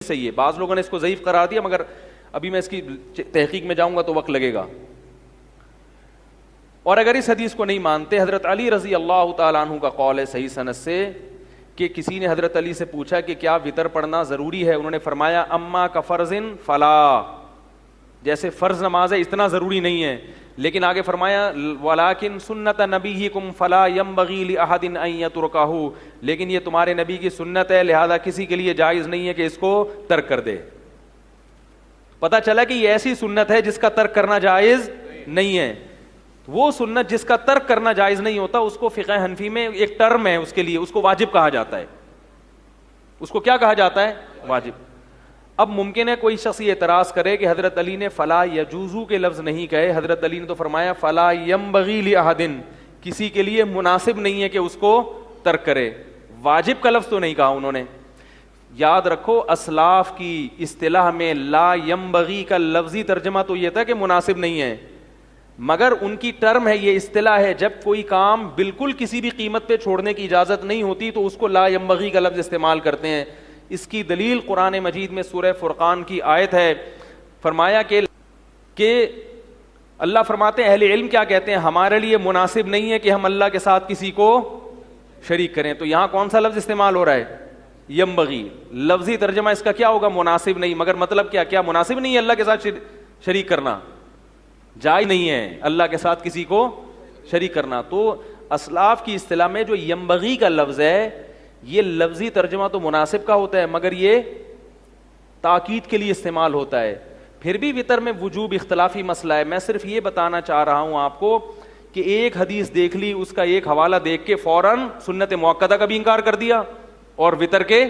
صحیح ہے. بعض لوگوں نے اس کو ضعیف قرار دیا, مگر ابھی میں اس کی تحقیق میں جاؤں گا تو وقت لگے گا. اور اگر اس حدیث کو نہیں مانتے, حضرت علی رضی اللہ تعالیٰ عنہ کا قول ہے صحیح سند سے کہ کسی نے حضرت علی سے پوچھا کہ کیا وتر پڑھنا ضروری ہے, انہوں نے فرمایا اما کا فرضن فلا, جیسے فرض نماز ہے اتنا ضروری نہیں ہے, لیکن آگے فرمایا ولیکن سنت نبیکم فلا ینبغی لأحد ان یترکہ, لیکن یہ تمہارے نبی کی سنت ہے لہذا کسی کے لیے جائز نہیں ہے کہ اس کو ترک کر دے. پتہ چلا کہ یہ ایسی سنت ہے جس کا ترک کرنا جائز نہیں ہے. وہ سنت جس کا ترک کرنا جائز نہیں ہوتا اس کو فقہ حنفی میں ایک ٹرم ہے اس کے لیے, اس کو واجب کہا جاتا ہے. اس کو کیا کہا جاتا ہے؟ واجب. اب ممکن ہے کوئی شخص یہ اعتراض کرے کہ حضرت علی نے فلا یجوزو کے لفظ نہیں کہے, حضرت علی نے تو فرمایا فلا ینبغی لأحد, کسی کے لیے مناسب نہیں ہے کہ اس کو ترک کرے. واجب کا لفظ تو نہیں کہا انہوں نے. یاد رکھو اسلاف کی اصطلاح میں لا ینبغی کا لفظی ترجمہ تو یہ تھا کہ مناسب نہیں ہے, مگر ان کی ٹرم ہے, یہ اصطلاح ہے, جب کوئی کام بالکل کسی بھی قیمت پہ چھوڑنے کی اجازت نہیں ہوتی تو اس کو لا ینبغی کا لفظ استعمال کرتے ہیں. اس کی دلیل قرآن مجید میں سورہ فرقان کی آیت ہے, فرمایا کہ اللہ فرماتے ہیں اہل علم کیا کہتے ہیں, ہمارے لیے مناسب نہیں ہے کہ ہم اللہ کے ساتھ کسی کو شریک کریں. تو یہاں کون سا لفظ استعمال ہو رہا ہے؟ ینبغی. لفظی ترجمہ اس کا کیا ہوگا؟ مناسب نہیں. مگر مطلب کیا مناسب نہیں ہے اللہ کے ساتھ شریک کرنا؟ جائز نہیں ہے اللہ کے ساتھ کسی کو شریک کرنا. تو اسلاف کی اصطلاح میں جو ینبغی کا لفظ ہے یہ لفظی ترجمہ تو مناسب کا ہوتا ہے, مگر یہ تاکید کے لیے استعمال ہوتا ہے. پھر بھی وطر میں وجوب اختلافی مسئلہ ہے. میں صرف یہ بتانا چاہ رہا ہوں آپ کو کہ ایک حدیث دیکھ لی, اس کا ایک حوالہ دیکھ کے فوراً سنت مؤکدہ کا بھی انکار کر دیا اور وطر کے